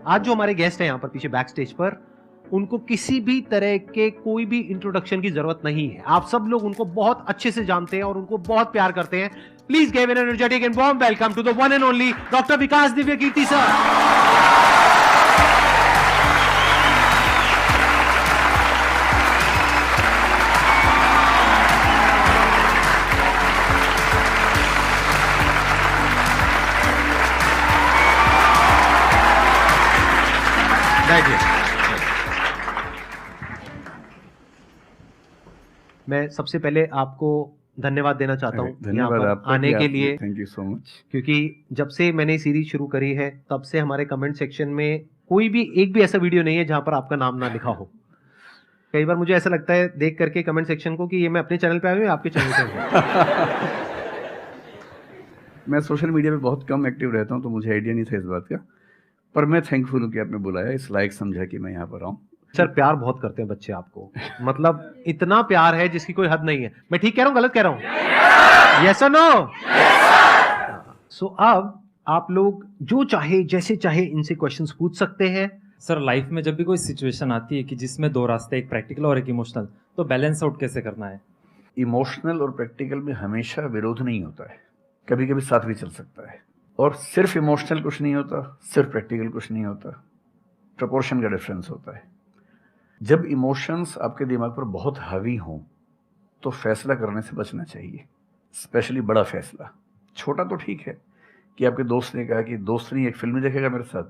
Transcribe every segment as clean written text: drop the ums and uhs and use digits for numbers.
आज जो हमारे गेस्ट हैं यहाँ पर पीछे बैक स्टेज पर, उनको किसी भी तरह के कोई भी इंट्रोडक्शन की जरूरत नहीं है। आप सब लोग उनको बहुत अच्छे से जानते हैं और उनको बहुत प्यार करते हैं। Please give an energetic and warm welcome to the one and only doctor Vikas Divya Kirti sir. मैं सबसे पहले आपको धन्यवाद देना चाहता हूँ धन्यवाद आपका आने के लिए। Thank you so much. क्योंकि जब से मैंने सीरीज शुरू करी है तब से हमारे कमेंट सेक्शन में कोई भी एक भी ऐसा वीडियो नहीं है जहां पर आपका नाम ना लिखा हो। कई बार मुझे ऐसा लगता है देख करके कमेंट सेक्शन को कि ये मैं अपने चैनल पे आया हूँ या आपके चैनल पे हूँ। मैं सोशल मीडिया पे बहुत कम एक्टिव रहता हूँ तो मुझे आइडिया नहीं था इस बात का, पर मैं थैंकफुल हूँ कि आपने बुलाया, इस लायक समझा कि मैं यहाँ पर आऊँ। सर प्यार बहुत करते हैं बच्चे आपको, मतलब इतना प्यार है जिसकी कोई हद नहीं है। मैं ठीक कह रहा हूँ गलत कह रहा हूँ? यस और नो? सो अब आप लोग जो चाहे जैसे चाहे इनसे क्वेश्चंस पूछ सकते हैं। सर लाइफ में जब भी कोई सिचुएशन आती है कि जिसमें दो रास्ते, एक प्रैक्टिकल और एक इमोशनल, तो बैलेंस आउट कैसे करना है? इमोशनल और प्रैक्टिकल में हमेशा विरोध नहीं होता है, कभी कभी साथ भी चल सकता है। और सिर्फ इमोशनल कुछ नहीं होता, सिर्फ प्रैक्टिकल कुछ नहीं होता, प्रपोर्शन का डिफरेंस होता है। जब इमोशंस आपके दिमाग पर बहुत हावी हों तो फैसला करने से बचना चाहिए, स्पेशली बड़ा फैसला। छोटा तो ठीक है कि आपके दोस्त ने कहा कि दोस्त नहीं एक फिल्म देखेगा मेरे साथ,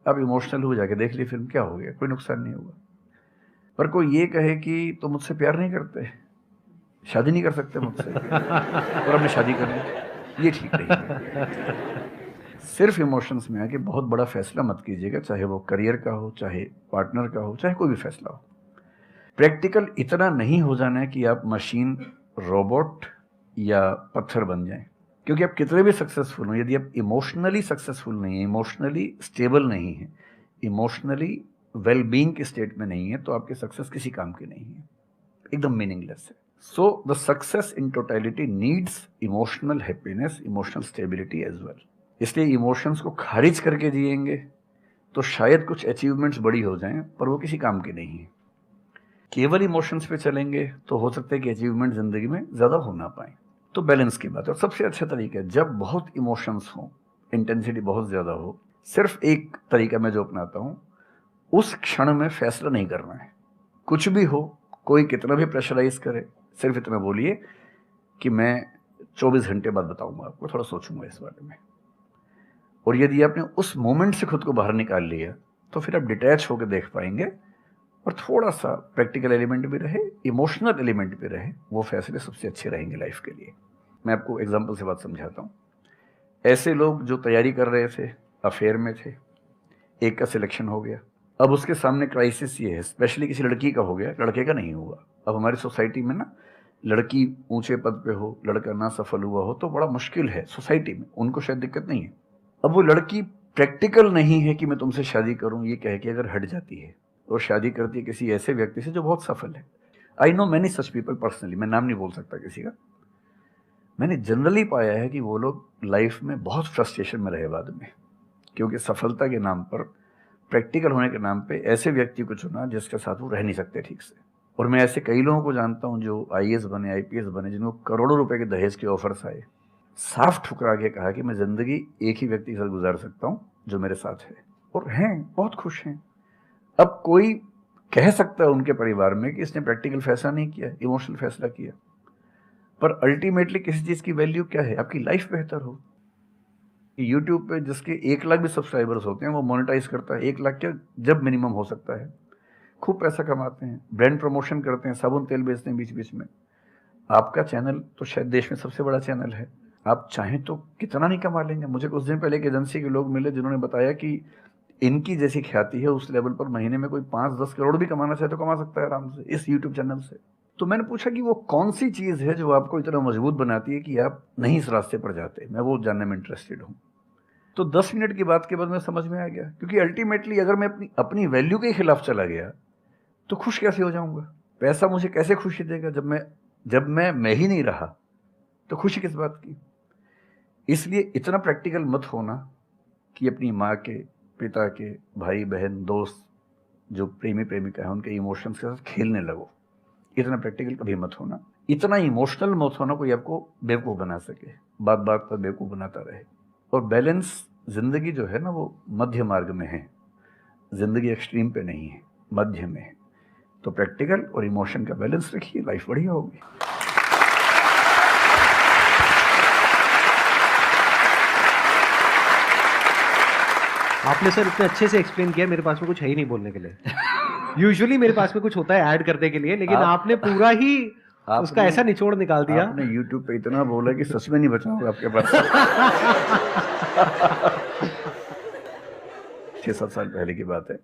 आप इमोशनल हो जाके देख ली फिल्म, क्या हो गया, कोई नुकसान नहीं होगा। पर कोई ये कहे कि तो मुझसे प्यार नहीं करते, शादी नहीं कर सकते मुझसे और हमने शादी कर ली, ये ठीक नहीं है। सिर्फ इमोशंस में आके बहुत बड़ा फैसला मत कीजिएगा, चाहे वो करियर का हो, चाहे पार्टनर का हो, चाहे कोई भी फैसला हो। प्रैक्टिकल इतना नहीं हो जाना है कि आप मशीन, रोबोट या पत्थर बन जाएं। क्योंकि आप कितने भी सक्सेसफुल हो, यदि आप इमोशनली सक्सेसफुल नहीं है, इमोशनली स्टेबल नहीं है, इमोशनली वेलबींग के स्टेट में नहीं है, तो आपकी सक्सेस किसी काम की नहीं है, एकदम मीनिंगलेस है। So the success in totality needs emotional happiness, emotional stability as well. इसलिए इमोशंस को खारिज करके जिएंगे तो शायद कुछ अचीवमेंट्स बड़ी हो जाएं, पर वो किसी काम की नहीं है। केवल इमोशंस पे चलेंगे तो हो सकता है कि अचीवमेंट जिंदगी में ज़्यादा हो ना पाए। तो बैलेंस की बात है। और सबसे अच्छा तरीका है, जब बहुत इमोशंस हो, इंटेंसिटी बहुत ज़्यादा हो, सिर्फ एक तरीका मैं जो अपनाता हूँ, उस क्षण में फैसला नहीं करना है। कुछ भी हो, कोई कितना भी प्रेशराइज करे, सिर्फ इतना बोलिए कि मैं 24 घंटे बाद बताऊंगा आपको, थोड़ा सोचूंगा इस बारे में। और यदि आपने उस मोमेंट से खुद को बाहर निकाल लिया तो फिर आप डिटैच होकर देख पाएंगे और थोड़ा सा प्रैक्टिकल एलिमेंट भी रहे, इमोशनल एलिमेंट भी रहे, वो फैसले सबसे अच्छे रहेंगे लाइफ के लिए। मैं आपको एग्जांपल से बात समझाता हूँ। ऐसे लोग जो तैयारी कर रहे थे, अफेयर में थे, एक का सिलेक्शन हो गया, अब उसके सामने क्राइसिस ये है, स्पेशली किसी लड़की का हो गया, लड़के का नहीं हुआ। अब हमारी सोसाइटी में ना, लड़की ऊंचे पद पे हो, लड़का ना सफल हुआ हो तो बड़ा मुश्किल है सोसाइटी में, उनको शायद दिक्कत नहीं है। अब वो लड़की प्रैक्टिकल नहीं है कि मैं तुमसे शादी करूं, ये कह के अगर हट जाती है और शादी करती है किसी ऐसे व्यक्ति से जो बहुत सफल है। I know many such people personally, मैं नाम नहीं बोल सकता किसी का। मैंने जनरली पाया है कि वो लोग लाइफ में बहुत फ्रस्ट्रेशन में रहे बाद में, क्योंकि सफलता के नाम पर, प्रैक्टिकल होने के नाम पे ऐसे व्यक्ति को चुना जिसके साथ वो रह नहीं सकते ठीक से। और मैं ऐसे कई लोगों को जानता हूँ जो IAS बने, IPS बने, जिनको करोड़ों रुपए के दहेज के ऑफर्स आए, साफ ठुकरा के कहा कि मैं जिंदगी एक ही व्यक्ति के साथ गुजार सकता हूँ जो मेरे साथ है, और हैं, बहुत खुश हैं। अब कोई कह सकता है उनके परिवार में कि इसने प्रैक्टिकल फैसला नहीं किया, इमोशनल फैसला किया, पर अल्टीमेटली किसी चीज की वैल्यू क्या है? आपकी लाइफ बेहतर हो। यूट्यूब पे जिसके 1 लाख भी सब्सक्राइबर्स होते हैं वो मोनेटाइज करता है, 1 लाख क्या जब मिनिमम हो सकता है, खूब पैसा कमाते हैं, ब्रांड प्रमोशन करते हैं, साबुन तेल बेचते हैं बीच बीच में। आपका चैनल तो शायद देश में सबसे बड़ा चैनल है, आप चाहें तो कितना नहीं कमा लेंगे। मुझे कुछ दिन पहले एक एजेंसी के लोग मिले जिन्होंने बताया कि इनकी जैसी ख्याति है, उस लेवल पर महीने में कोई 5-10 करोड़ भी कमाना चाहे तो कमा सकता है आराम से इस यूट्यूब चैनल से। तो मैंने पूछा कि वो कौन सी चीज है जो आपको इतना मजबूत बनाती है कि आप नहीं इस रास्ते पर जाते। मैं वो जानने में इंटरेस्टेड हूँ। तो 10 मिनट की बात के बाद मैं समझ में आ गया, क्योंकि अल्टीमेटली अगर मैं अपनी वैल्यू के खिलाफ चला गया तो खुश कैसे हो जाऊंगा? पैसा मुझे कैसे खुशी देगा जब मैं ही नहीं रहा, तो खुशी किस बात की? इसलिए इतना प्रैक्टिकल मत होना कि अपनी माँ के, पिता के, भाई बहन, दोस्त, जो प्रेमी प्रेमिका है, उनके इमोशंस के साथ खेलने लगो। इतना प्रैक्टिकल कभी मत होना, इतना इमोशनल मत होना कोई आपको बेवकूफ़ बना सके, बात बात पर बेवकूफ़ बनाता रहे। और बैलेंस जिंदगी जो है ना, वो मध्य मार्ग में है, जिंदगी एक्सट्रीम पे नहीं है, मध्य में है। तो प्रैक्टिकल और इमोशन का बैलेंस रखिए, लाइफ बढ़िया होगी। आपने सर इतने अच्छे से एक्सप्लेन किया, मेरे पास में कुछ है ही नहीं बोलने के लिए। यूजुअली मेरे पास में कुछ होता है ऐड करने के लिए, लेकिन आपने पूरा ही उसका ऐसा निचोड़ निकाल दिया। आपने YouTube पे इतना बोला कि सच में नहीं बचा होगा आपके पास। 6-7 साल पहले की बात है,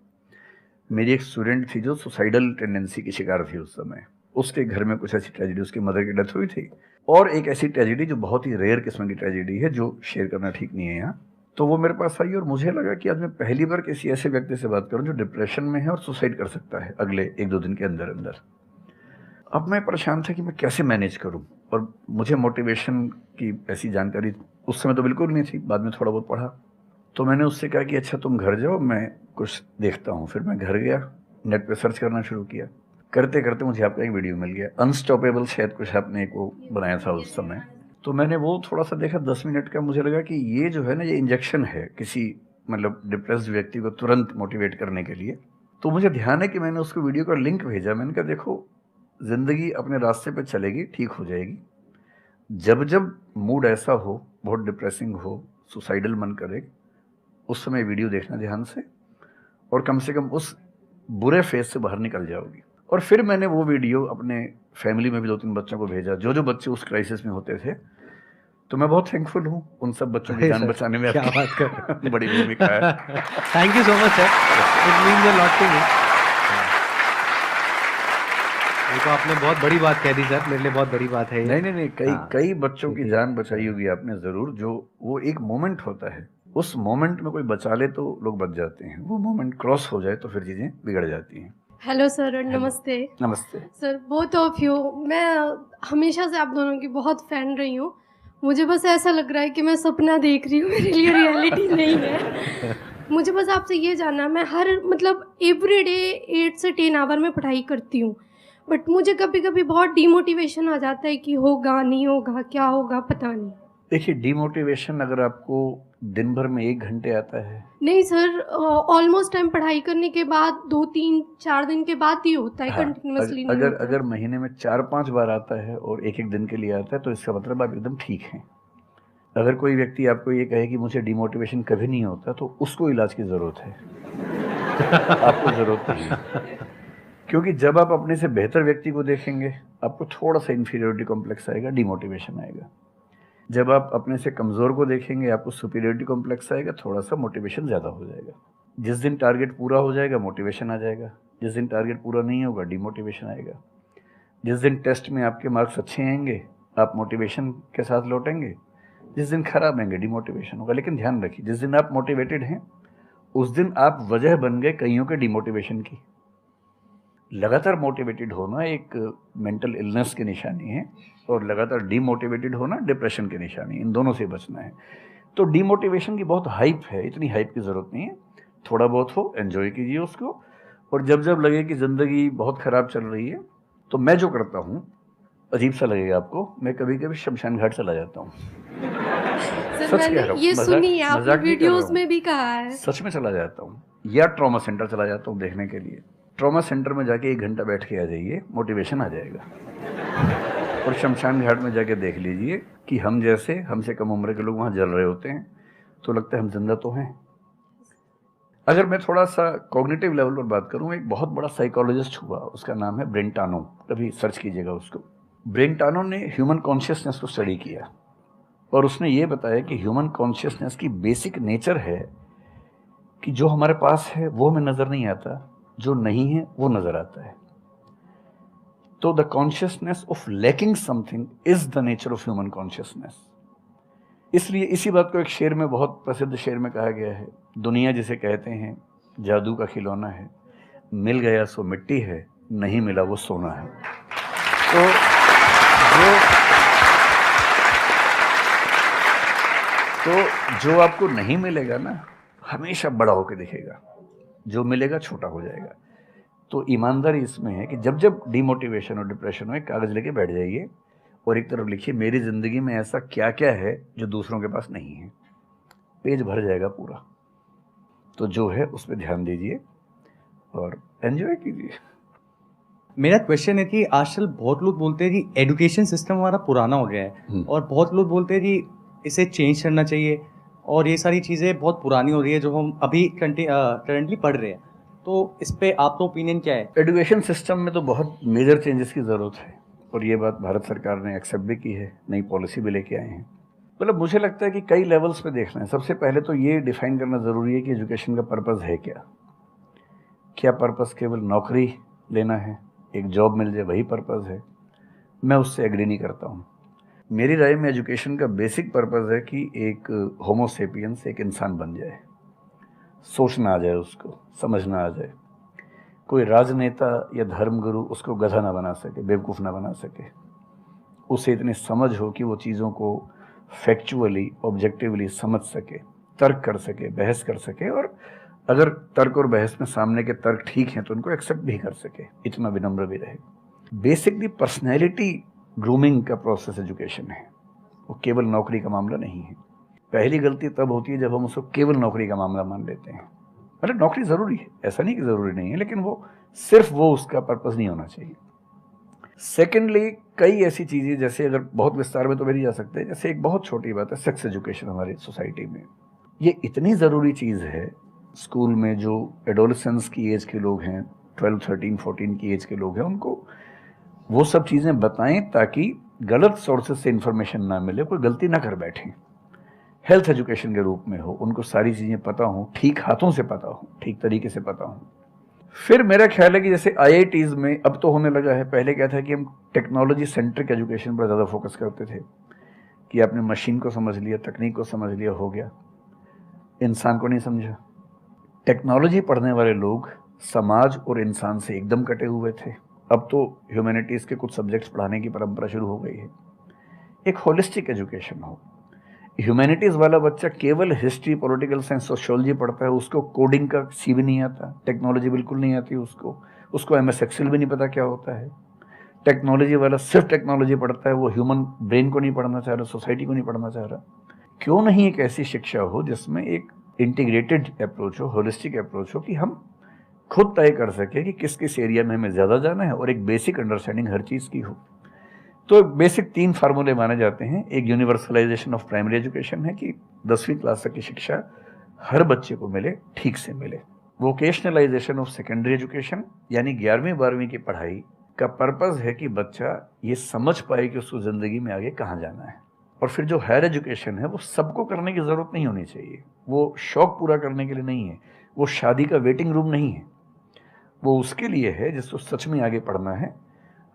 मेरी एक स्टूडेंट थी जो सुसाइडल टेंडेंसी की शिकार थी उस समय। उसके घर में कुछ ऐसी ट्रेजेडी, उसकी मदर की डेथ हुई थी, और एक ऐसी ट्रेजेडी जो बहुत ही रेयर किस्म की ट्रेजेडी है, जो शेयर करना ठीक नहीं है यहाँ। तो वो मेरे पास आई और मुझे लगा कि आज मैं पहली बार किसी ऐसे व्यक्ति से बात करूं जो डिप्रेशन में है और सुसाइड कर सकता है अगले 1-2 दिन के अंदर अंदर। अब मैं परेशान था कि मैं कैसे मैनेज करूं, और मुझे मोटिवेशन की ऐसी जानकारी उस समय तो बिल्कुल नहीं थी, बाद में थोड़ा बहुत पढ़ा। तो मैंने उससे कहा कि अच्छा तुम घर जाओ, मैं कुछ देखता हूँ। फिर मैं घर गया, नेट पे सर्च करना शुरू किया। करते करते मुझे आपका एक वीडियो मिल गया, अनस्टॉपेबल, शायद कुछ आपने एक वो बनाया था उस समय। तो मैंने वो थोड़ा सा देखा, 10 मिनट का। मुझे लगा कि ये जो है ना, ये इंजेक्शन है किसी मतलब डिप्रेस्ड व्यक्ति को तुरंत मोटिवेट करने के लिए। तो मुझे ध्यान है कि मैंने उसको वीडियो का लिंक भेजा। मैंने कहा देखो, ज़िंदगी अपने रास्ते पे चलेगी, ठीक हो जाएगी। जब जब मूड ऐसा हो, बहुत डिप्रेसिंग हो, सुसाइडल मन करे, उस समय वीडियो देखना ध्यान से, और कम से कम उस बुरे फेज से बाहर निकल जाओगी। और फिर मैंने वो वीडियो अपने फैमिली में भी 2-3 बच्चों को भेजा, जो बच्चे उस क्राइसिस में होते थे। तो मैं बहुत थैंकफुल हूँ उन सब बच्चों की जान बचाने में, क्या बात कर बड़ी भूमिका है। Thank you so much sir, it means a lot to me. ये तो आपने बहुत बड़ी बात कह दी सर, मेरे लिए बहुत बड़ी बात है ये। नहीं, कई बच्चों की जान बचाई होगी आपने ज़रूर। जो वो एक मोमेंट होता है, उस मोमेंट में कोई बचा ले तो लोग बच जाते हैं, वो मोमेंट क्रॉस हो जाए तो फिर चीज़ें बिगड़ जाती हैं। हेलो सर, नमस्ते। नमस्ते सर, बोथ ऑफ यू, मैं हमेशा से आप दोनों की बहुत फ़ैन रही हूँ। मुझे बस ऐसा लग रहा है कि मैं सपना देख रही हूँ, मेरे लिए रियलिटी नहीं है। मुझे बस आपसे ये जानना, मैं हर मतलब एवरी डे 8 से 10 आवर में पढ़ाई करती हूँ, बट मुझे कभी कभी बहुत डीमोटिवेशन आ जाता है कि होगा नहीं होगा, क्या होगा पता नहीं। देखिए, डीमोटिवेशन अगर आपको दिन भर में 1 घंटे आता है, नहीं सर, ऑलमोस्ट टाइम पढ़ाई करने के बाद 2-3-4 दिन के बाद ही होता है, कंटिन्यूसली नहीं होता। अगर महीने में 4-5 बार आता है और 1-1 दिन के लिए आता है, तो इसका मतलब आप एकदम ठीक हैं। अगर कोई व्यक्ति आपको ये कहे कि मुझे डिमोटिवेशन कभी नहीं होता, तो उसको इलाज की ज़रूरत है। आपको ज़रूरत नहीं है, क्योंकि जब आप अपने से बेहतर व्यक्ति को देखेंगे, आपको थोड़ा सा इन्फीरियरिटी कॉम्प्लेक्स आएगा, डिमोटिवेशन आएगा। जब आप अपने से कमज़ोर को देखेंगे, आपको सुपीरियरिटी कॉम्प्लेक्स आएगा, थोड़ा सा मोटिवेशन ज़्यादा हो जाएगा। जिस दिन टारगेट पूरा हो जाएगा, मोटिवेशन आ जाएगा। जिस दिन टारगेट पूरा नहीं होगा, डिमोटिवेशन आएगा। जिस दिन टेस्ट में आपके मार्क्स अच्छे आएंगे, आप मोटिवेशन के साथ लौटेंगे। जिस दिन खराब आएंगे, डिमोटिवेशन होगा। लेकिन ध्यान रखिए, जिस दिन आप मोटिवेटेड हैं, उस दिन आप वजह बन गए कईयों के डिमोटिवेशन की। लगातार मोटिवेटेड होना एक मेंटल इलनेस की निशानी है, और लगातार डीमोटिवेटेड होना डिप्रेशन की निशानी है। इन दोनों से बचना है। तो डीमोटिवेशन की बहुत हाइप है, इतनी हाइप की ज़रूरत नहीं है। थोड़ा बहुत हो, एंजॉय कीजिए उसको। और जब जब लगे कि ज़िंदगी बहुत ख़राब चल रही है, तो मैं जो करता हूँ, अजीब सा लगेगा आपको, मैं कभी कभी शमशान घाट चला जाता हूँ। सर, मैंने ये सुनी है, आपने वीडियोस में भी कहा है। सच में चला जाता हूँ, या ट्रॉमा सेंटर चला जाता हूँ देखने के लिए। ट्रॉमा सेंटर में जाके 1 घंटा बैठ के आ जाइए, मोटिवेशन आ जाएगा। और शमशान घाट में जाके देख लीजिए कि हम जैसे हमसे कम उम्र के लोग वहाँ जल रहे होते हैं, तो लगता है हम जिंदा तो हैं। अगर मैं थोड़ा सा कॉग्निटिव लेवल पर बात करूँ, एक बहुत बड़ा साइकोलॉजिस्ट हुआ, उसका नाम है ब्रेंटानो, कभी सर्च कीजिएगा उसको। ब्रेंटानो ने ह्यूमन कॉन्शियसनेस को स्टडी किया, और उसने ये बताया कि ह्यूमन कॉन्शियसनेस की बेसिक नेचर है कि जो हमारे पास है वो हमें नज़र नहीं आता, जो नहीं है वो नज़र आता है। तो the consciousness of lacking something is the nature of human consciousness. इसलिए इसी बात को एक शेर में, बहुत प्रसिद्ध शेर में कहा गया है, दुनिया जिसे कहते हैं जादू का खिलौना है, मिल गया सो मिट्टी है, नहीं मिला वो सोना है। तो जो आपको नहीं मिलेगा ना, हमेशा बड़ा होकर दिखेगा, जो मिलेगा छोटा हो जाएगा। तो ईमानदारी इसमें है कि जब जब डिमोटिवेशन और डिप्रेशन हो, एक कागज़ लेके बैठ जाइए और एक तरफ लिखिए मेरी ज़िंदगी में ऐसा क्या क्या है जो दूसरों के पास नहीं है। पेज भर जाएगा पूरा। तो जो है उस पर ध्यान दीजिए और एंजॉय कीजिए। मेरा क्वेश्चन है कि आजकल बहुत लोग बोलते हैं कि एजुकेशन सिस्टम हमारा पुराना हो गया है और बहुत लोग बोलते हैं कि इसे चेंज करना चाहिए और ये सारी चीज़ें बहुत पुरानी हो रही है जो हम अभी करंटली पढ़ रहे हैं। तो इस पे आपका ओपिनियन क्या है? एजुकेशन सिस्टम में तो बहुत मेजर चेंजेस की ज़रूरत है और ये बात भारत सरकार ने एक्सेप्ट भी की है, नई पॉलिसी भी लेके आए हैं। मतलब मुझे लगता है कि कई लेवल्स पे देखना है। सबसे पहले तो ये डिफाइन करना ज़रूरी है कि एजुकेशन का पर्पज़ है क्या। क्या पर्पज़ केवल नौकरी लेना है, एक जॉब मिल जाए वही पर्पज़ है? मैं उससे एग्री नहीं करता हूँ। मेरी राय में एजुकेशन का बेसिक पर्पज़ है कि एक होमो सेपियंस एक इंसान बन जाए, सोचना आ जाए, उसको समझना आ जाए। कोई राजनेता या धर्मगुरु उसको गधा ना बना सके, बेवकूफ़ ना बना सके। उसे इतनी समझ हो कि वो चीज़ों को फैक्चुअली ऑब्जेक्टिवली समझ सके, तर्क कर सके, बहस कर सके और अगर तर्क और बहस में सामने के तर्क ठीक हैं तो उनको एक्सेप्ट भी कर सके, इतना विनम्र भी रहे। बेसिकली पर्सनैलिटी ग्रूमिंग का प्रोसेस एजुकेशन है, वो केवल नौकरी का मामला नहीं है। पहली गलती तब होती है जब हम उसको केवल नौकरी का मामला मान लेते हैं। मतलब नौकरी ज़रूरी है, ऐसा नहीं कि ज़रूरी नहीं है, लेकिन वो सिर्फ वो उसका पर्पज़ नहीं होना चाहिए। सेकेंडली कई ऐसी चीज़ें, जैसे अगर बहुत विस्तार में तो मेरी जा सकते हैं, जैसे एक बहुत छोटी बात है सेक्स एजुकेशन हमारी सोसाइटी में। ये इतनी ज़रूरी चीज़ है। स्कूल में जो एडोलेसेंस की एज के लोग हैं, 12, 13, 14 की एज के लोग हैं, उनको वो सब चीज़ें बताएं ताकि गलत सोर्सेज से इन्फॉर्मेशन ना मिले, कोई गलती ना कर बैठें। हेल्थ एजुकेशन के रूप में हो, उनको सारी चीज़ें पता हों, ठीक हाथों से पता हो, ठीक तरीके से पता हो। फिर मेरा ख्याल है कि जैसे IITs में अब तो होने लगा है, पहले क्या था कि हम टेक्नोलॉजी सेंट्रिक एजुकेशन पर ज़्यादा फोकस करते थे कि आपने मशीन को समझ लिया, तकनीक को समझ लिया, हो गया, इंसान को नहीं समझा। टेक्नोलॉजी पढ़ने वाले लोग समाज और इंसान से एकदम कटे हुए थे। अब तो ह्यूमैनिटीज़ के कुछ सब्जेक्ट्स पढ़ाने की परंपरा शुरू हो गई है। एक होलिस्टिक एजुकेशन हो। ह्यूमैनिटीज़ वाला बच्चा केवल हिस्ट्री, पॉलिटिकल साइंस, सोशियोलॉजी पढ़ता है, उसको कोडिंग का सी भी नहीं आता, टेक्नोलॉजी बिल्कुल नहीं आती उसको MS एक्सेल भी नहीं पता क्या होता है। टेक्नोलॉजी वाला सिर्फ टेक्नोलॉजी पढ़ता है, वो ह्यूमन ब्रेन को नहीं पढ़ना चाह रहा, सोसाइटी को नहीं पढ़ना चाह रहा। क्यों नहीं एक ऐसी शिक्षा हो जिसमें एक इंटीग्रेटेड अप्रोच हो, होलिस्टिक अप्रोच हो, कि हम खुद तय कर सके कि किस किस एरिया में हमें ज़्यादा जाना है और एक बेसिक अंडरस्टैंडिंग हर चीज़ की हो। तो बेसिक 3 फार्मूले माने जाते हैं। एक यूनिवर्सलाइजेशन ऑफ प्राइमरी एजुकेशन है कि 10वीं क्लास तक की शिक्षा हर बच्चे को मिले, ठीक से मिले। वोकेशनलाइजेशन ऑफ सेकेंडरी एजुकेशन, यानी 11वीं 12वीं की पढ़ाई का पर्पज़ है कि बच्चा ये समझ पाए कि उसको ज़िंदगी में आगे कहाँ जाना है। और फिर जो हायर एजुकेशन है वो सबको करने की ज़रूरत नहीं होनी चाहिए, वो शौक पूरा करने के लिए नहीं है, वो शादी का वेटिंग रूम नहीं है, वो उसके लिए है जिसको सच में आगे पढ़ना है।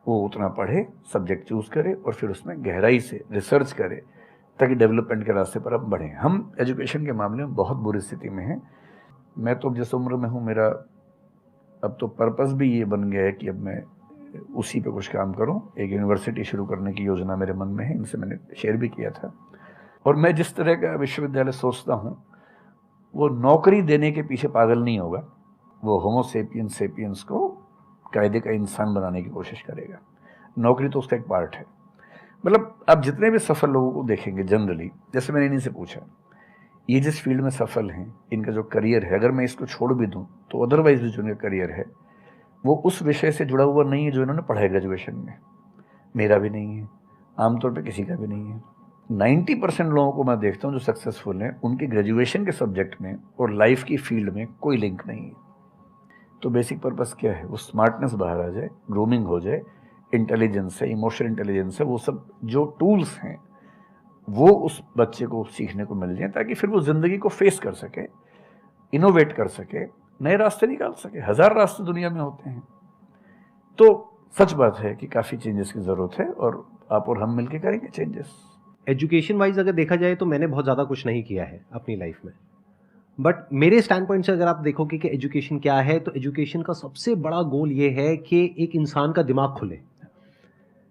वो उतना पढ़े, सब्जेक्ट चूज़ करे और फिर उसमें गहराई से रिसर्च करे ताकि डेवलपमेंट के रास्ते पर अब बढ़ें। हम एजुकेशन के मामले में बहुत बुरी स्थिति में हैं। मैं तो जिस उम्र में हूँ, मेरा अब तो पर्पज़ भी ये बन गया है कि अब मैं उसी पे कुछ काम करूँ। एक यूनिवर्सिटी शुरू करने की योजना मेरे मन में है, इनसे मैंने शेयर भी किया था। और मैं जिस तरह का विश्वविद्यालय सोचता हूँ वो नौकरी देने के पीछे पागल नहीं होगा, वो होमो सेपियंस को कायदे का इंसान बनाने की कोशिश करेगा। नौकरी तो उसका एक पार्ट है। मतलब आप जितने भी सफल लोगों को देखेंगे जनरली, जैसे मैंने इन्हीं से पूछा, ये जिस फील्ड में सफल हैं, इनका जो करियर है, अगर मैं इसको छोड़ भी दूं तो अदरवाइज भी जो इनका करियर है वो उस विषय से जुड़ा हुआ नहीं है जो इन्होंने पढ़ा है ग्रेजुएशन में। मेरा भी नहीं है, आमतौर पर किसी का भी नहीं है। 90% लोगों को मैं देखता हूँ जो सक्सेसफुल हैं, उनके ग्रेजुएशन के सब्जेक्ट में और लाइफ की फील्ड में कोई लिंक नहीं है। तो बेसिक पर्पस क्या है? वो स्मार्टनेस बाहर आ जाए, ग्रूमिंग हो जाए, इंटेलिजेंस है, इमोशनल इंटेलिजेंस है, वो सब जो टूल्स हैं वो उस बच्चे को सीखने को मिल जाए ताकि फिर वो ज़िंदगी को फेस कर सके, इनोवेट कर सके, नए रास्ते निकाल सके। 1000 रास्ते दुनिया में होते हैं। तो सच बात है कि काफ़ी चेंजेस की ज़रूरत है और आप और हम मिलकर करेंगे चेंजेस। एजुकेशन वाइज अगर देखा जाए तो मैंने बहुत ज़्यादा कुछ नहीं किया है अपनी लाइफ में, बट मेरे स्टैंड पॉइंट से अगर आप देखोगे कि एजुकेशन क्या है, तो एजुकेशन का सबसे बड़ा गोल ये है कि एक इंसान का दिमाग खुले,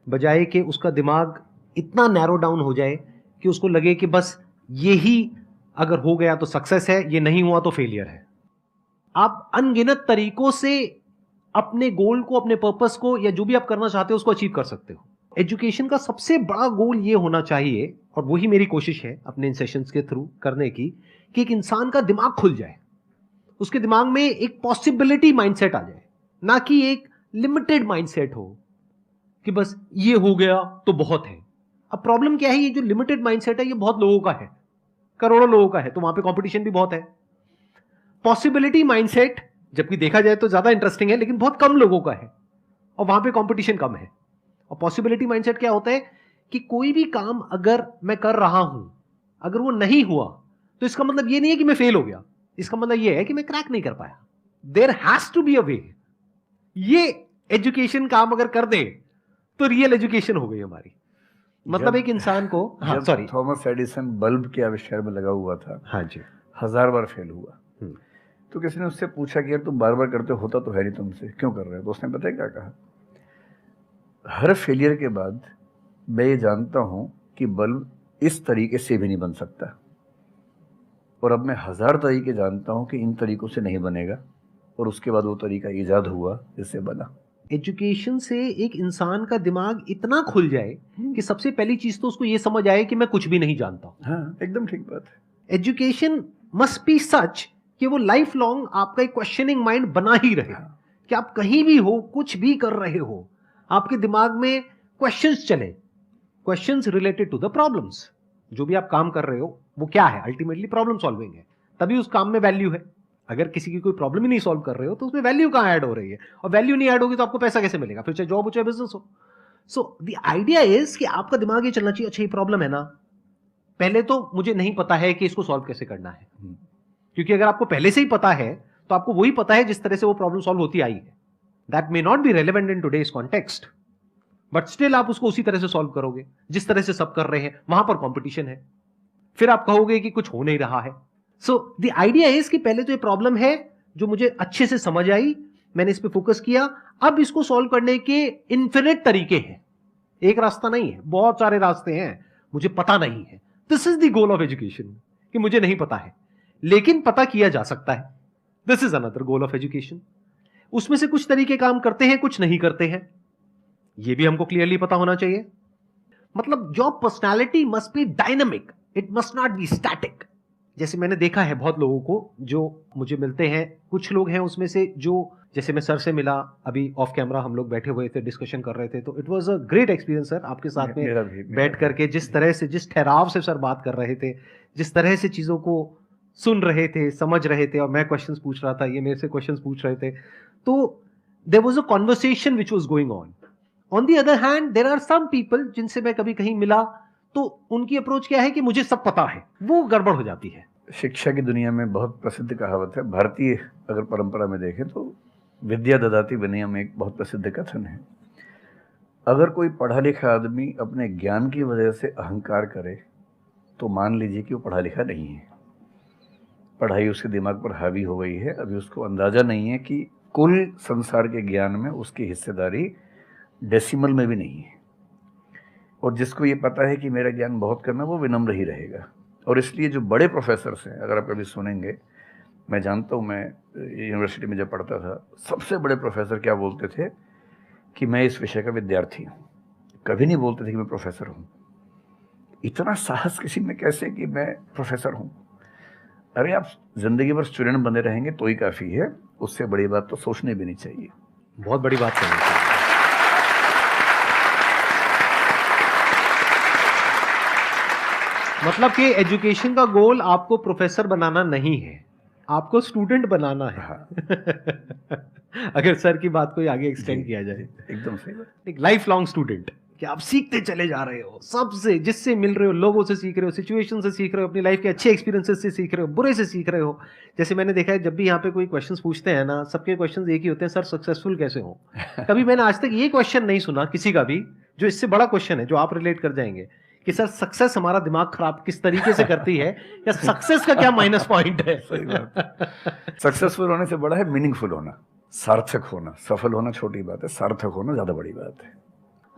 बजाय कि उसका दिमाग इतना नैरो डाउन हो जाए कि उसको लगे कि बस यही अगर हो गया तो सक्सेस है, ये नहीं हुआ तो फेलियर है। आप अनगिनत तरीकों से अपने गोल को, अपने पर्पस को, या जो भी आप करना चाहते हो उसको अचीव कर सकते हो। एजुकेशन का सबसे बड़ा गोल ये होना चाहिए, और वही मेरी कोशिश है अपने इन सेशंस के थ्रू करने की, कि एक इंसान का दिमाग खुल जाए, उसके दिमाग में एक पॉसिबिलिटी माइंडसेट आ जाए, ना कि एक लिमिटेड माइंडसेट हो कि बस ये हो गया तो बहुत है। अब प्रॉब्लम क्या है, ये जो लिमिटेड माइंडसेट है ये बहुत लोगों का है, करोड़ों लोगों का है, तो वहां पे कंपटीशन भी बहुत है। पॉसिबिलिटी माइंडसेट जबकि देखा जाए तो ज्यादा इंटरेस्टिंग है, लेकिन बहुत कम लोगों का है और वहां पे कंपटीशन कम है। और पॉसिबिलिटी माइंडसेट क्या होता है कि कोई भी काम अगर मैं कर रहा हूं, अगर वो नहीं हुआ तो इसका मतलब ये नहीं है कि मैं फेल हो गया, इसका मतलब ये है कि मैं क्रैक नहीं कर पाया। There has to be a way. ये एजुकेशन काम अगर कर दे तो रियल एजुकेशन हो गई हमारी। मतलब एक इंसान को, हाँ सॉरी, थॉमस एडिसन बल्ब के आविष्कार में लगा हुआ था, हाँ जी, 1000 बार फेल हुआ। तो किसी ने उससे पूछा कि यार तुम बार बार करते होता तो है नहीं तुमसे, क्यों कर रहे हो? तो उसने पता है क्या कहा, हर फेलियर के बाद मैं ये जानता हूं कि बल्ब इस तरीके से भी नहीं बन सकता, और अब मैं 1000 तरीके जानता हूं कि इन तरीकों से नहीं बनेगा, और उसके बाद वो तरीका ईजाद हुआ जिससे बना। एजुकेशन से एक इंसान का दिमाग इतना खुल जाए कि सबसे पहली चीज तो उसको ये समझ आए कि मैं कुछ भी नहीं जानता हूं। हाँ, एकदम ठीक बात है। एजुकेशन मस्ट बी सच कि वो लाइफ लॉन्ग आपका एक क्वेश्चनिंग माइंड बना ही रहे, कि आप कहीं भी हो, कुछ भी कर रहे हो, आपके दिमाग में क्वेश्चंस चले, questions related to the problems. जो भी आप काम कर रहे हो वो क्या है, अल्टीमेटली प्रॉब्लम सॉल्विंग है, तभी उस काम में वैल्यू है। अगर किसी की कोई प्रॉब्लम ही नहीं सॉल्व कर रहे हो तो उसमें वैल्यू कहां ऐड हो रही है, और वैल्यू नहीं ऐड होगी तो आपको पैसा कैसे मिलेगा, फिर चाहे जॉब हो चाहे बिजनेस हो। सो द आइडिया इज कि आपका दिमाग ये चलना चाहिए, अच्छा ये प्रॉब्लम है ना, पहले तो मुझे नहीं पता है कि इसको सॉल्व कैसे करना है, क्योंकि अगर आपको पहले से ही पता है तो आपको वही पता है जिस तरह से वो प्रॉब्लम सॉल्व होती आई है। That may not be relevant in today's context, but still आप उसको उसी तरह से सॉल्व करोगे जिस तरह से सब कर रहे हैं। वहां पर कंपटीशन है, फिर आप कहोगे कि कुछ हो नहीं रहा है। सो द आइडिया इज कि पहले तो ये प्रॉब्लम है जो मुझे अच्छे से समझ आई, मैंने इस पे फोकस किया, अब इसको सॉल्व करने के इन्फिनिट तरीके हैं, एक रास्ता नहीं है, बहुत सारे रास्ते हैं, मुझे पता नहीं है। This is the goal of education, कि मुझे नहीं पता है लेकिन पता किया जा सकता है। This is another goal of education. उसमें से कुछ तरीके काम करते हैं, कुछ नहीं करते हैं, यह भी हमको क्लियरली पता होना चाहिए। मतलब your personality must be dynamic, it must not be static. जैसे मैंने देखा है बहुत लोगों को जो मुझे मिलते हैं, कुछ लोग हैं उसमें से जो, जैसे मैं सर से मिला अभी ऑफ कैमरा, हम लोग बैठे हुए थे, डिस्कशन कर रहे थे, तो it was a great experience sir, आपके साथ में बैठ करके जिस तरह से, जिस ठहराव से सर बात कर रहे थे, जिस तरह से चीजों को सुन रहे थे, समझ रहे थे, और मैं क्वेश्चंस पूछ रहा था, ये मेरे से क्वेश्चंस पूछ रहे थे, तो there was a conversation which was going on. On the other hand there are some people जिनसे मैं कभी कहीं मिला तो उनकी अप्रोच क्या है कि मुझे सब पता है, वो गड़बड़ हो जाती है। शिक्षा की दुनिया में बहुत प्रसिद्ध कहावत है, भारतीय अगर परंपरा में देखें तो विद्या ददाति विनयम एक बहुत प्रसिद्ध कथन है। अगर कोई पढ़ा लिखा आदमी अपने ज्ञान की वजह से अहंकार करे तो मान लीजिए कि वो पढ़ा लिखा नहीं है, पढ़ाई उसके दिमाग पर हावी हो गई है, अभी उसको अंदाजा नहीं है कि कुल संसार के ज्ञान में उसकी हिस्सेदारी डेसिमल में भी नहीं है। और जिसको ये पता है कि मेरा ज्ञान बहुत कम है वो विनम्र ही रहेगा। और इसलिए जो बड़े प्रोफेसर्स हैं, अगर आप कभी सुनेंगे, मैं जानता हूँ, मैं यूनिवर्सिटी में जब पढ़ता था, सबसे बड़े प्रोफेसर क्या बोलते थे कि मैं इस विषय का विद्यार्थी हूँ, कभी नहीं बोलते थे कि मैं प्रोफेसर हूँ। इतना साहस किसी में कैसे कि मैं प्रोफेसर हूँ? अरे आप जिंदगी भर स्टूडेंट बने रहेंगे तो ही काफ़ी है, उससे बड़ी बात तो सोचनी भी नहीं चाहिए। बहुत बड़ी बात करनी चाहिए। मतलब कि एजुकेशन का गोल आपको प्रोफेसर बनाना नहीं है, आपको स्टूडेंट बनाना है। हाँ। अगर सर की बात को आगे एक्सटेंड किया जाए, एकदम सही बात। एक लाइफ लॉन्ग स्टूडेंट, कि आप सीखते चले जा रहे हो, सबसे जिससे मिल रहे हो, लोगों से सीख रहे हो, सिचुएशन से सीख रहे हो, अपनी लाइफ के अच्छे एक्सपीरियंसेस से सीख रहे हो, बुरे से सीख रहे हो। जैसे मैंने देखा है जब भी यहाँ पे कोई क्वेश्चंस पूछते हैं ना, सबके क्वेश्चंस एक ही होते हैं, सर सक्सेसफुल कैसे हो। कभी मैंने आज तक ये क्वेश्चन नहीं सुना किसी का भी जो इससे बड़ा क्वेश्चन है, जो आप रिलेट कर जाएंगे कि सर सक्सेस हमारा दिमाग खराब किस तरीके से करती है, या सक्सेस का क्या माइनस पॉइंट है। सही बात। सक्सेसफुल होने से बड़ा है मीनिंगफुल होना, सार्थक होना। सफल होना छोटी बात है, सार्थक होना ज्यादा बड़ी बात है।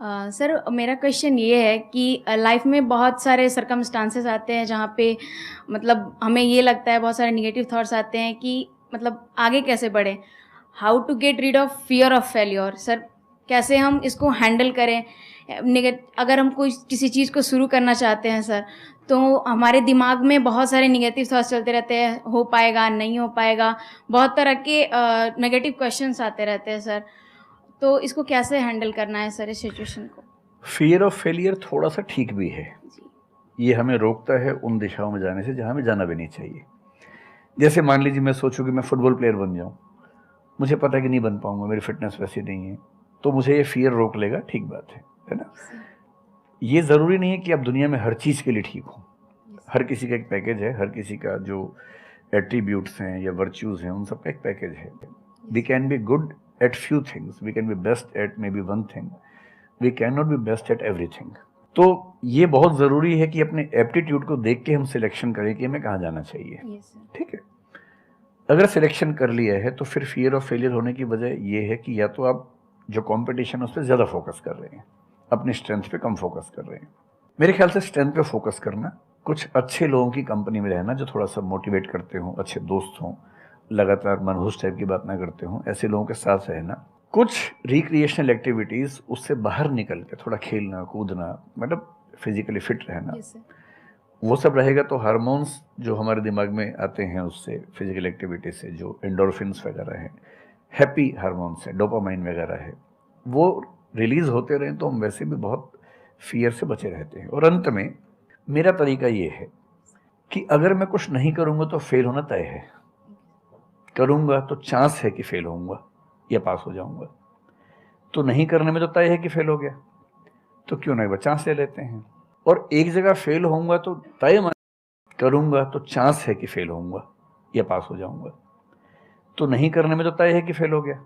सर मेरा क्वेश्चन ये है कि लाइफ में बहुत सारे सर्कमस्टांसेस आते हैं जहाँ पे मतलब हमें ये लगता है, बहुत सारे निगेटिव थॉट्स आते हैं कि मतलब आगे कैसे बढ़ें, how to get rid of fear of failure. Sir कैसे हम इसको हैंडल करें, अगर हम कोई किसी चीज़ को शुरू करना चाहते हैं सर, तो हमारे दिमाग में बहुत सारे निगेटिव थॉट्स चलते रहते हैं, हो पाएगा नहीं हो पाएगा, बहुत तरह के नेगेटिव क्वेश्चंस आते रहते हैं सर, तो इसको कैसे हैंडल करना है सर इस सिचुएशन को? फियर ऑफ फेलियर थोड़ा सा ठीक भी है, ये हमें रोकता है उन दिशाओं में जाने से जहाँ हमें जाना भी नहीं चाहिए। जैसे मान लीजिए मैं सोचूं कि मैं फुटबॉल प्लेयर बन जाऊं, मुझे पता है कि नहीं बन पाऊंगा, मेरी फिटनेस वैसी नहीं है, तो मुझे ये फियर रोक लेगा, ठीक बात है ना। ये ज़रूरी नहीं है कि आप दुनिया में हर चीज़ के लिए ठीक हो, हर किसी का एक पैकेज है, हर किसी का जो एट्रीब्यूट्स हैं या वर्च्यूज़ हैं उन सब का एक पैकेज है। We can be good at few things, we can be best at maybe one thing, we can not be best at everything. तो ये बहुत ज़रूरी है कि अपने एप्टीट्यूड को देख के हम सिलेक्शन करें कि हमें कहाँ जाना चाहिए, ठीक है। अगर सिलेक्शन कर लिया है तो फिर फियर ऑफ फेलियर होने की वजह ये है कि या तो आप जो कंपटीशन है उस पर ज़्यादा फोकस कर रहे हैं, अपनी स्ट्रेंथ पे कम फोकस कर रहे हैं। मेरे ख्याल से स्ट्रेंथ पे फोकस करना, कुछ अच्छे लोगों की कंपनी में रहना जो थोड़ा सा मोटिवेट करते हों, अच्छे दोस्त हों, लगातार मनहूस टाइप की बात ना करते हों, ऐसे लोगों के साथ रहना, कुछ रिक्रिएशनल एक्टिविटीज़ उससे बाहर निकल के थोड़ा खेलना कूदना, मतलब फिजिकली फिट रहना, वो सब रहेगा तो हार्मोन्स जो हमारे दिमाग में आते हैं उससे, फिजिकल एक्टिविटी से, जो एंडोर्फिन्स वगैरह हैं, हैप्पी हार्मोन्स हैं, डोपामाइन वगैरह है, वो रिलीज़ होते रहें तो हम वैसे भी बहुत फियर से बचे रहते हैं। और अंत में मेरा तरीका ये है कि अगर मैं कुछ नहीं करूँगा तो फेल होना तय है, करूँगा तो चांस है कि फेल होऊंगा या पास हो जाऊँगा, तो नहीं करने में तो तय है कि फेल हो गया, तो क्यों नहीं चांस ले लेते हैं। और एक जगह फेल होऊंगा तो तय करूँगा तो चांस है कि फेल होऊंगा या पास हो जाऊँगा, तो नहीं करने में तो तय है कि फेल हो गया,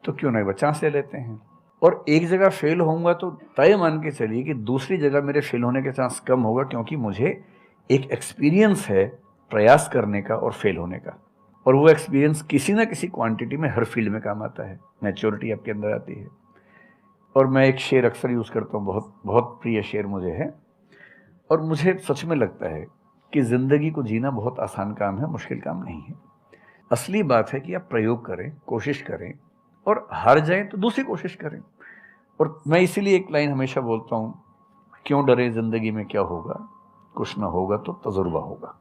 तो क्यों नहीं चांस ले लेते हैं। और एक जगह फेल होऊंगा तो तय मान के चलिए कि दूसरी जगह मेरे फेल होने के चांस कम होगा, क्योंकि मुझे एक एक्सपीरियंस है प्रयास करने का और फेल होने का, और वो एक्सपीरियंस किसी ना किसी क्वांटिटी में हर फील्ड में काम आता है, मैच्योरिटी आपके अंदर आती है। और मैं एक शेर अक्सर यूज़ करता हूँ, बहुत बहुत प्रिय शेर मुझे है, और मुझे सच में लगता है कि ज़िंदगी को जीना बहुत आसान काम है, मुश्किल काम नहीं है। असली बात है कि आप प्रयोग करें, कोशिश करें, और हार जाएं तो दूसरी कोशिश करें। और मैं इसीलिए एक लाइन हमेशा बोलता हूँ, क्यों डरे ज़िंदगी में क्या होगा, कुछ ना होगा तो तजुर्बा होगा।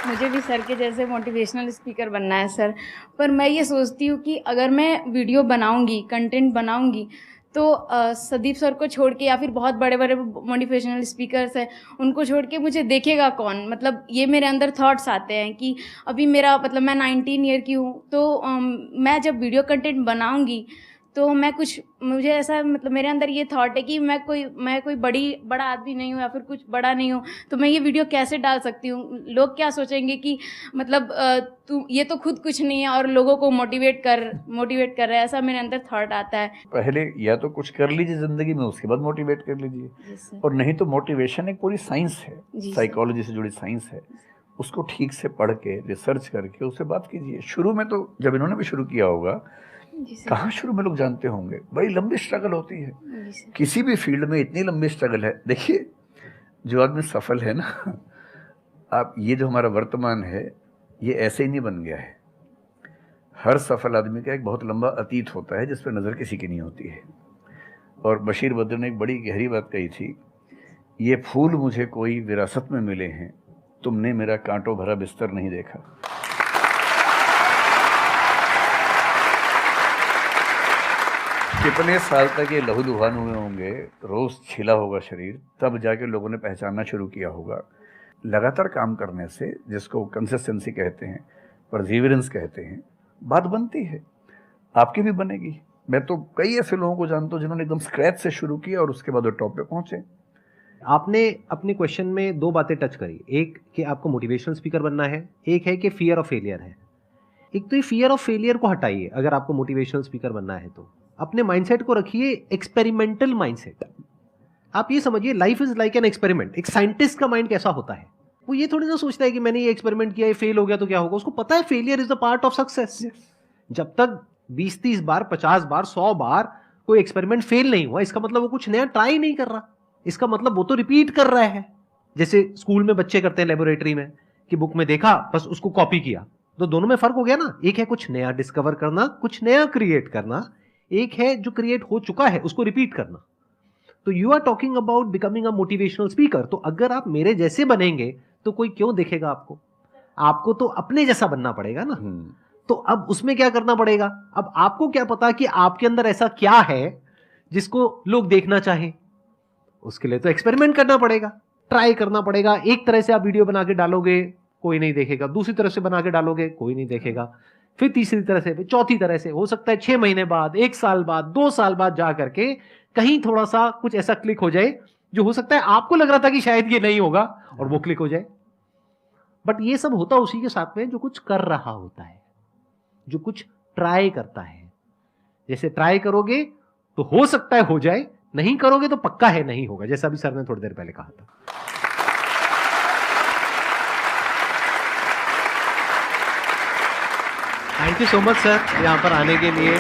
मुझे भी सर के जैसे मोटिवेशनल स्पीकर बनना है सर, पर मैं ये सोचती हूँ कि अगर मैं वीडियो बनाऊँगी, कंटेंट बनाऊँगी, तो संदीप सर को छोड़ के या फिर बहुत बड़े बड़े मोटिवेशनल स्पीकर्स हैं उनको छोड़ के मुझे देखेगा कौन। मतलब ये मेरे अंदर थॉट्स आते हैं कि अभी मेरा मतलब मैं 19 ईयर की हूँ, तो मैं जब वीडियो कंटेंट बनाऊँगी तो मैं कुछ, मुझे ऐसा मतलब मेरे अंदर ये थॉट है कि मैं कोई बड़ा आदमी नहीं हूँ या फिर कुछ बड़ा नहीं हूँ, तो मैं ये वीडियो कैसे डाल सकती हूँ, लोग क्या सोचेंगे कि मतलब तू ये तो खुद कुछ नहीं है और लोगों को मोटिवेट कर रहा है, ऐसा मेरे अंदर थॉट आता है। पहले या तो कुछ कर लीजिए ज़िंदगी में, उसके बाद मोटिवेट कर लीजिए, और नहीं तो मोटिवेशन एक पूरी साइंस है, साइकोलॉजी से जुड़ी साइंस है, उसको ठीक से पढ़ के रिसर्च करके उससे बात कीजिए। शुरू में तो जब इन्होंने भी शुरू किया होगा, कहाँ शुरू में लोग जानते होंगे, बड़ी लंबी स्ट्रगल होती है, किसी भी फील्ड में इतनी लंबी स्ट्रगल है। देखिए जो आदमी सफल है ना, आप ये जो हमारा वर्तमान है ये ऐसे ही नहीं बन गया है, हर सफल आदमी का एक बहुत लंबा अतीत होता है जिस पर नज़र किसी की नहीं होती है। और बशीर बद्र ने एक बड़ी गहरी बात कही थी, ये फूल मुझे कोई विरासत में मिले हैं, तुमने मेरा कांटों भरा बिस्तर नहीं देखा। कितने साल तक ये लहूलुहान हुए होंगे, रोज़ छिला होगा शरीर, तब जाके लोगों ने पहचानना शुरू किया होगा। लगातार काम करने से, जिसको कंसिस्टेंसी कहते हैं, परसिवरेंस कहते हैं, बात बनती है, आपकी भी बनेगी। मैं तो कई ऐसे लोगों को जानता हूँ जिन्होंने एकदम स्क्रैच से शुरू किया और उसके बाद वो टॉप पे पहुंचे। आपने अपने क्वेश्चन में दो बातें टच करी, एक कि आपको मोटिवेशनल स्पीकर बनना है, एक है कि फियर ऑफ फेलियर है। एक तो ये फियर ऑफ फेलियर को हटाइए, अगर आपको मोटिवेशनल स्पीकर बनना है तो अपने माइंडसेट को रखिए एक्सपेरिमेंटल माइंडसेट। आप ये समझिए life is like an experiment. एक साइंटिस्ट का माइंड कैसा होता है, वो ये थोड़ी ना सोचता है कि मैंने ये एक्सपेरिमेंट किया, ये फेल हो गया तो क्या होगा। उसको पता है failure is the part of success. जब तक 20-30 बार, 50 बार, 100 बार कोई एक्सपेरिमेंट फेल नहीं हुआ, इसका मतलब वो कुछ नया ट्राई नहीं कर रहा, इसका मतलब वो तो रिपीट कर रहा है। जैसे स्कूल में बच्चे करते हैं लेबोरेटरी में, कि बुक में देखा बस उसको कॉपी किया, तो दोनों में फर्क हो गया ना। एक है कुछ नया डिस्कवर करना, कुछ नया क्रिएट करना, एक है जो क्रिएट हो चुका है उसको रिपीट करना। तो you are talking about becoming a motivational speaker. तो अगर आप मेरे जैसे बनेंगे तो कोई क्यों देखेगा आपको? आपको तो अपने जैसा बनना पड़ेगा ना। तो अब उसमें क्या करना पड़ेगा? अब आपको क्या पता कि आपके अंदर ऐसा क्या है जिसको लोग देखना चाहें? उसके लिए तो एक्सपेरिमेंट करना पड़ेगा, ट्राई करना पड़ेगा। एक तरह से आप वीडियो बना के डालोगे, कोई नहीं देखेगा। दूसरी तरह से बना के डालोगे, कोई नहीं देखेगा। फिर तीसरी तरह से, फिर चौथी तरह से। हो सकता है 6 महीने बाद, 1 साल बाद, 2 साल बाद जा करके कहीं थोड़ा सा कुछ ऐसा क्लिक हो जाए जो हो सकता है आपको लग रहा था कि शायद ये नहीं होगा, और वो क्लिक हो जाए। बट ये सब होता उसी के साथ में जो कुछ कर रहा होता है, जो कुछ ट्राई करता है। जैसे ट्राई करोगे तो हो सकता है हो जाए, नहीं करोगे तो पक्का है नहीं होगा, जैसा भी सर ने थोड़ी देर पहले कहा था। Thank you so much sir, यहां पर आने के लिए।